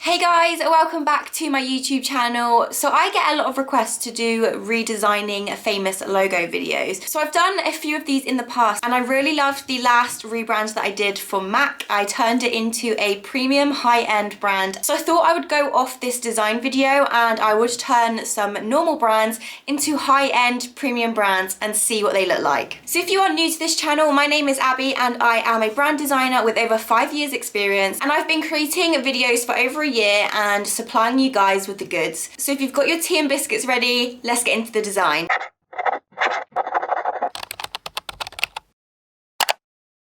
Hey guys, welcome back to my YouTube channel. So I get a lot of requests to do redesigning famous logo videos. So I've done a few of these in the past and I really loved the last rebrand that I did for MAC. I turned it into a premium high-end brand. So I thought I would go off this design video and I would turn some normal brands into high-end premium brands and see what they look like. So if you are new to this channel, my name is Abby and I am a brand designer with over 5 years experience, and I've been creating videos for over a year and supplying you guys with the goods. So if you've got your tea and biscuits ready, let's get into the design.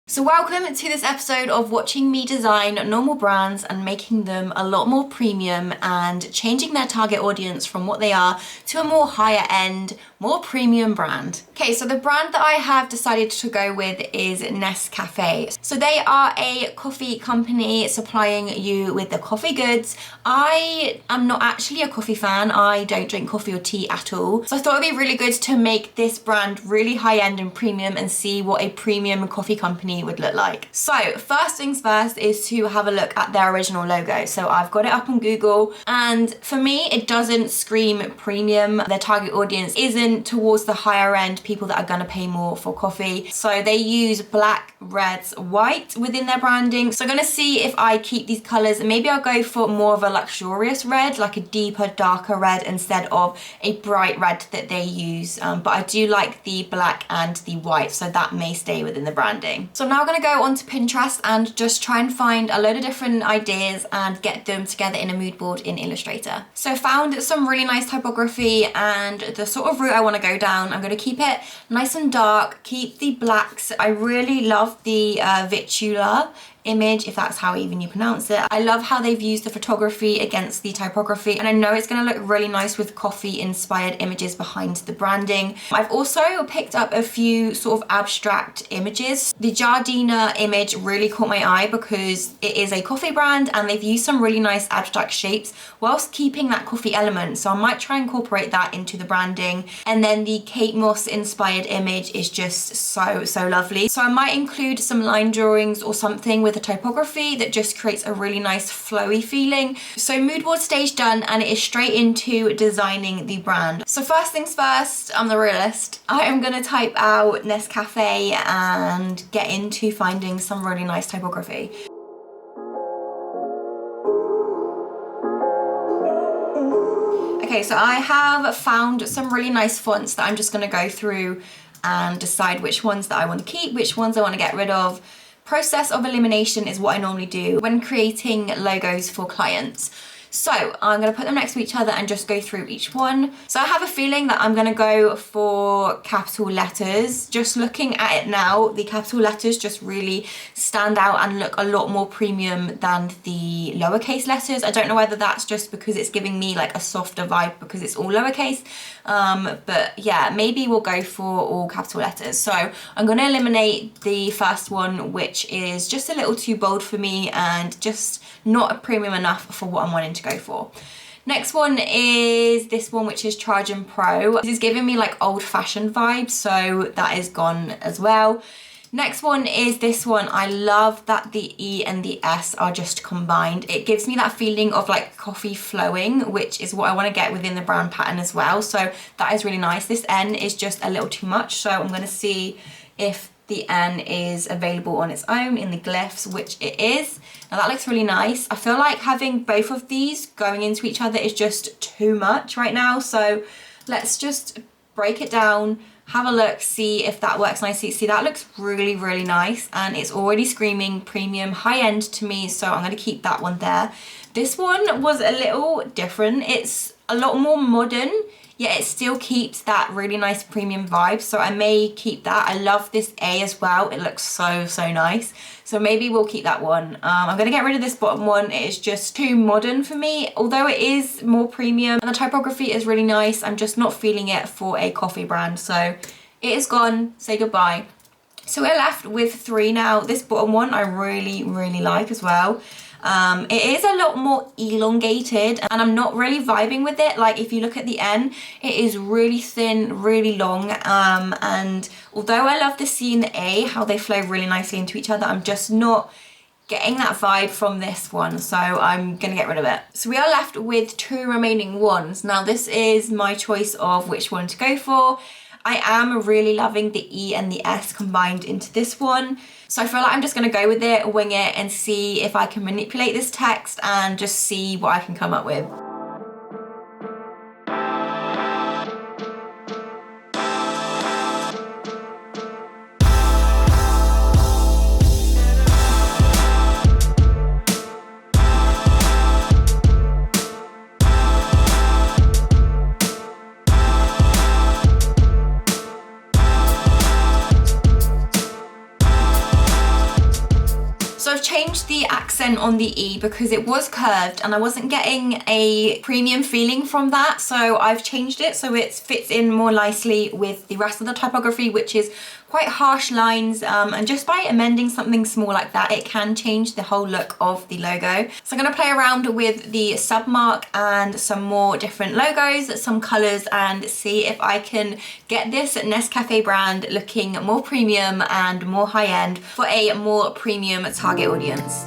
So welcome to this episode of watching me design normal brands and making them a lot more premium and changing their target audience from what they are to a more higher end, more premium brand. Okay, so the brand that I have decided to go with is Nescafe. So they are a coffee company supplying you with the coffee goods. I am not actually a coffee fan. I don't drink coffee or tea at all. So I thought it'd be really good to make this brand really high end and premium and see what a premium coffee company would look like. So first things first is to have a look at their original logo. So I've got it up on Google and for me it doesn't scream premium. Their target audience isn't towards the higher end people that are gonna pay more for coffee. So they use black, reds, white within their branding. So I'm gonna see if I keep these colors and maybe I'll go for more of a luxurious red, like a deeper, darker red instead of a bright red that they use. But I do like the black and the white, so that may stay within the branding. So I'm now going to go onto Pinterest and just try and find a load of different ideas and get them together in a mood board in Illustrator. So I found some really nice typography and the sort of route I want to go down. I'm going to keep it nice and dark, keep the blacks. I really love the Vitula image, if that's how even you pronounce it. I love how they've used the photography against the typography, and I know it's going to look really nice with coffee inspired images behind the branding. I've also picked up a few sort of abstract images. The Jardina image really caught my eye because it is a coffee brand and they've used some really nice abstract shapes whilst keeping that coffee element, so I might try and incorporate that into the branding. And then the Kate Moss inspired image is just so lovely, so I might include some line drawings or something with the typography that just creates a really nice flowy feeling. So mood board stage done and it is straight into designing the brand. So first things first, I'm the realist. I am gonna type out Nescafe and get into finding some really nice typography. Okay, so I have found some really nice fonts that I'm just gonna go through and decide which ones that I want to keep, which ones I want to get rid of. Process of elimination is what I normally do when creating logos for clients. So I'm going to put them next to each other and just go through each one. So I have a feeling that I'm going to go for capital letters. Just looking at it now, the capital letters just really stand out and look a lot more premium than the lowercase letters. I don't know whether that's just because it's giving me like a softer vibe because it's all lowercase. But yeah, maybe we'll go for all capital letters. So I'm going to eliminate the first one, which is just a little too bold for me and just not premium enough for what I'm wanting to go for. Next one is this one, which is Trajan Pro. This is giving me like old-fashioned vibes, so that is gone as well. Next one is this one. I love that the E and the S are just combined. It gives me that feeling of like coffee flowing, which is what I want to get within the brand pattern as well. So that is really nice. This N is just a little too much, so I'm going to see if the N is available on its own in the glyphs, which it is. Now that looks really nice. I feel like having both of these going into each other is just too much right now. So let's just break it down, have a look, see if that works nicely. See, that looks really nice and it's already screaming premium high end to me. So I'm going to keep that one there. This one was a little different. It's a lot more modern, yet it still keeps that really nice premium vibe. So I may keep that. I love this A as well. It looks so nice. So maybe we'll keep that one. I'm gonna get rid of this bottom one. It is just too modern for me, although it is more premium and the typography is really nice. I'm just not feeling it for a coffee brand. So it is gone, say goodbye. So we're left with 3 now. This bottom one I really like as well. It is a lot more elongated and I'm not really vibing with it. Like if you look at the N, it is really thin, really long, and although I love the C and the A, how they flow really nicely into each other, I'm just not getting that vibe from this one, so I'm gonna get rid of it. So we are left with 2 remaining ones. Now this is my choice of which one to go for. I am really loving the E and the S combined into this one. So I feel like I'm just gonna go with it, wing it, and see if I can manipulate this text and just see what I can come up with. So I've changed the accent on the E because it was curved and I wasn't getting a premium feeling from that. So I've changed it so it fits in more nicely with the rest of the typography, which is quite harsh lines. And just by amending something small like that, it can change the whole look of the logo. So I'm gonna play around with the submark and some more different logos, some colors, and see if I can get this Nescafe brand looking more premium and more high-end for a more premium target audience.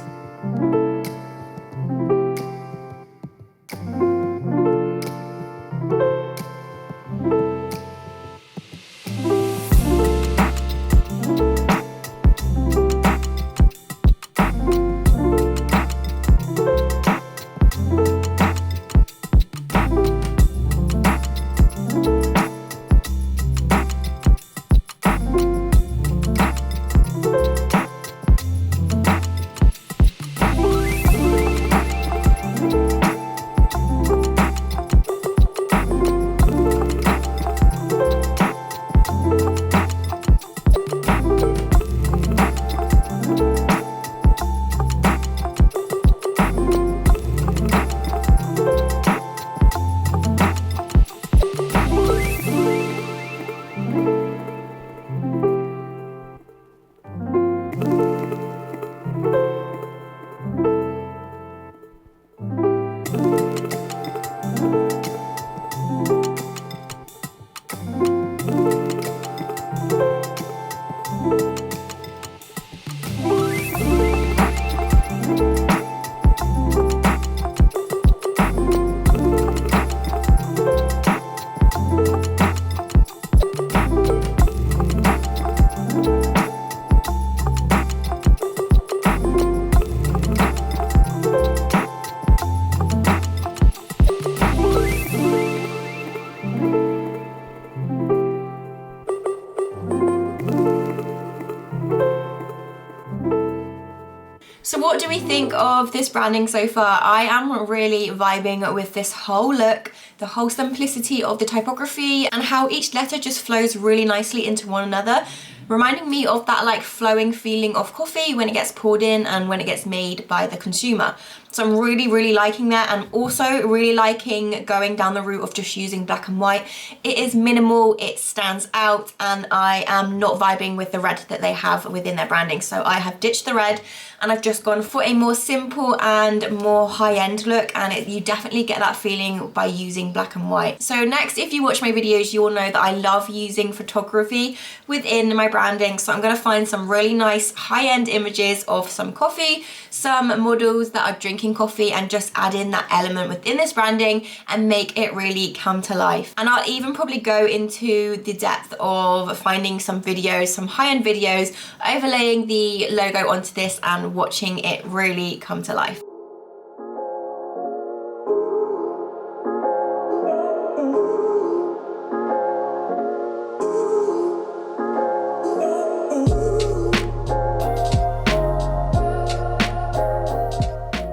So what do we think of this branding so far? I am really vibing with this whole look, the whole simplicity of the typography, and how each letter just flows really nicely into one another, reminding me of that like flowing feeling of coffee when it gets poured in and when it gets made by the consumer. So I'm really liking that, and also really liking going down the route of just using black and white. It is minimal, it stands out, and I am not vibing with the red that they have within their branding. So I have ditched the red and I've just gone for a more simple and more high-end look, and you definitely get that feeling by using black and white. So next, if you watch my videos, you will know that I love using photography within my branding. So I'm gonna find some really nice high-end images of some coffee, some models that are drinking coffee, and just add in that element within this branding and make it really come to life. And I'll even probably go into the depth of finding some videos, some high-end videos, overlaying the logo onto this and watching it really come to life.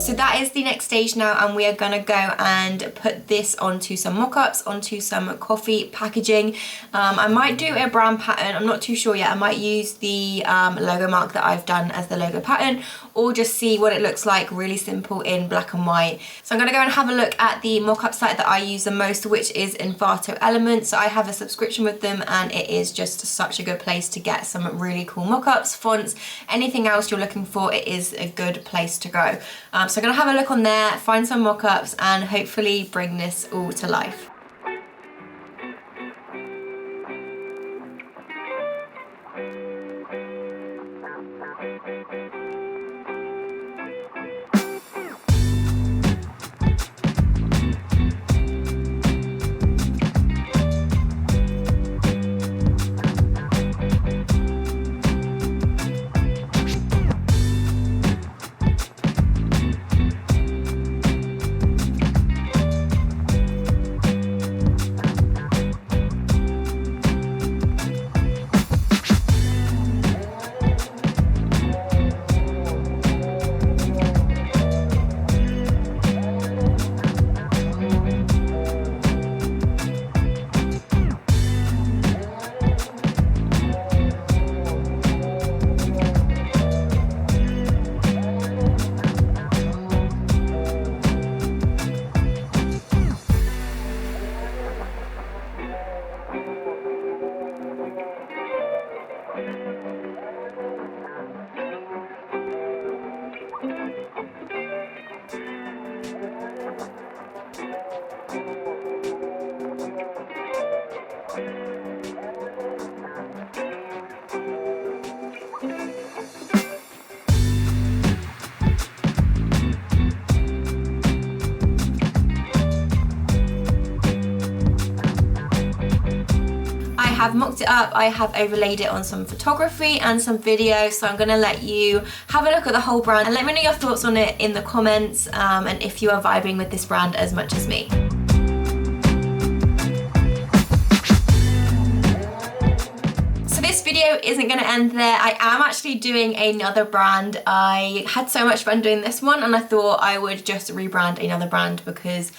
So that is the next stage now, and we are gonna go and put this onto some mock-ups, onto some coffee packaging. I might do a brand pattern, I'm not too sure yet. I might use the logo mark that I've done as the logo pattern, or just see what it looks like really simple in black and white. So I'm gonna go and have a look at the mock-up site that I use the most, which is Envato Elements. So I have a subscription with them, and it is just such a good place to get some really cool mock-ups, fonts, anything else you're looking for. It is a good place to go. So I'm gonna have a look on there, find some mock-ups, and hopefully bring this all to life. have mocked it up, I have overlaid it on some photography and some video, so I'm gonna let you have a look at the whole brand and let me know your thoughts on it in the comments, and if you are vibing with this brand as much as me. This video isn't going to end there. I am actually doing another brand. I had so much fun doing this one and I thought I would just rebrand another brand because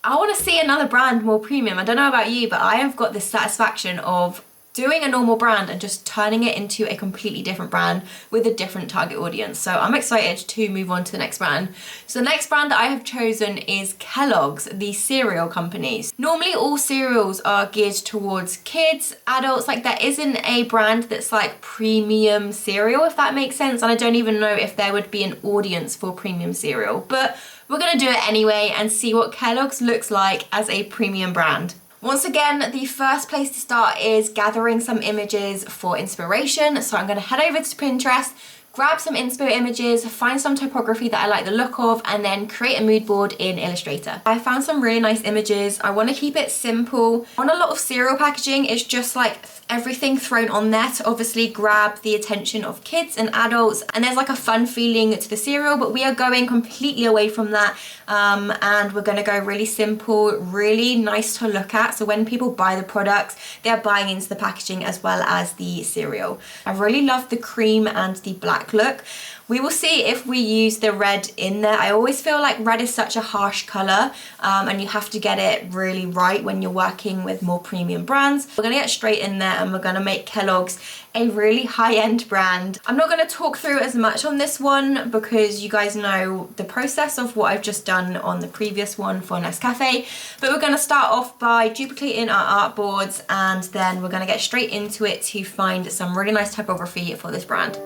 I want to see another brand more premium. I don't know about you, but I have got this satisfaction of doing a normal brand and just turning it into a completely different brand with a different target audience. So I'm excited to move on to the next brand. So the next brand that I have chosen is Kellogg's, the cereal companies. Normally all cereals are geared towards kids, adults, like there isn't a brand that's like premium cereal, if that makes sense. And I don't even know if there would be an audience for premium cereal, but we're gonna do it anyway and see what Kellogg's looks like as a premium brand. Once again, the first place to start is gathering some images for inspiration. So I'm gonna head over to Pinterest, grab some inspo images, find some typography that I like the look of, and then create a mood board in Illustrator. I found some really nice images. I wanna keep it simple. On a lot of cereal packaging, it's just like everything thrown on there to obviously grab the attention of kids and adults, and there's like a fun feeling to the cereal, but we are going completely away from that, and we're gonna go really simple, really nice to look at, so when people buy the products, they're buying into the packaging as well as the cereal. I really love the cream and the black look. We will see if we use the red in there. I always feel like red is such a harsh color, and you have to get it really right when you're working with more premium brands. We're gonna get straight in there and we're gonna make Kellogg's a really high-end brand. I'm not gonna talk through as much on this one because you guys know the process of what I've just done on the previous one for Nescafe, but we're gonna start off by duplicating our artboards and then we're gonna get straight into it to find some really nice typography for this brand.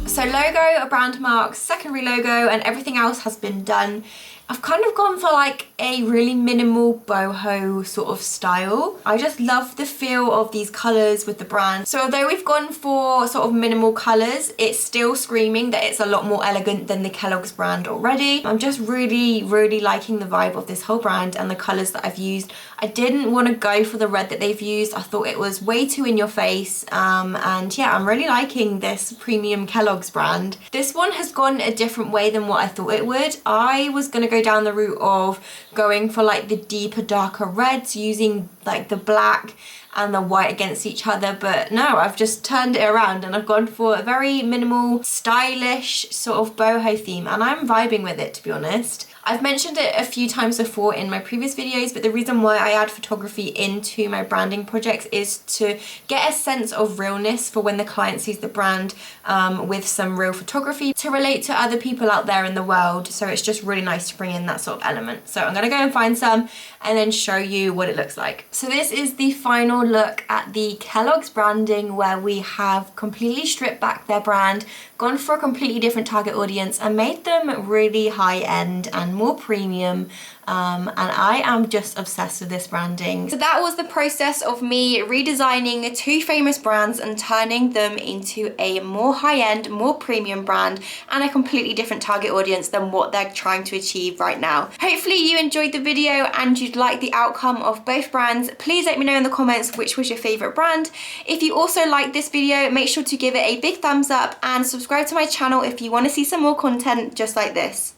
So logo, brand marks, secondary logo, and everything else has been done. I've kind of gone for like a really minimal boho sort of style. I just love the feel of these colours with the brand. So although we've gone for sort of minimal colours, it's still screaming that it's a lot more elegant than the Kellogg's brand already. I'm just really, really liking the vibe of this whole brand and the colours that I've used. I didn't want to go for the red that they've used. I thought it was way too in your face. And yeah, I'm really liking this premium Kellogg's brand. This one has gone a different way than what I thought it would. I was going to go down the route of going for like the deeper, darker reds, using like the black and the white against each other, but no, I've just turned it around and I've gone for a very minimal, stylish sort of boho theme, and I'm vibing with it, to be honest. I've mentioned it a few times before in my previous videos, but the reason why I add photography into my branding projects is to get a sense of realness for when the client sees the brand with some real photography to relate to other people out there in the world. So it's just really nice to bring in that sort of element. So I'm gonna go and find some and then show you what it looks like. So this is the final look at the Kellogg's branding, where we have completely stripped back their brand, gone for a completely different target audience and made them really high end and more premium. And I am just obsessed with this branding. So that was the process of me redesigning two famous brands and turning them into a more high-end, more premium brand and a completely different target audience than what they're trying to achieve right now. Hopefully you enjoyed the video and you'd like the outcome of both brands. Please let me know in the comments which was your favorite brand. If you also liked this video, make sure to give it a big thumbs up and subscribe to my channel if you want to see some more content just like this.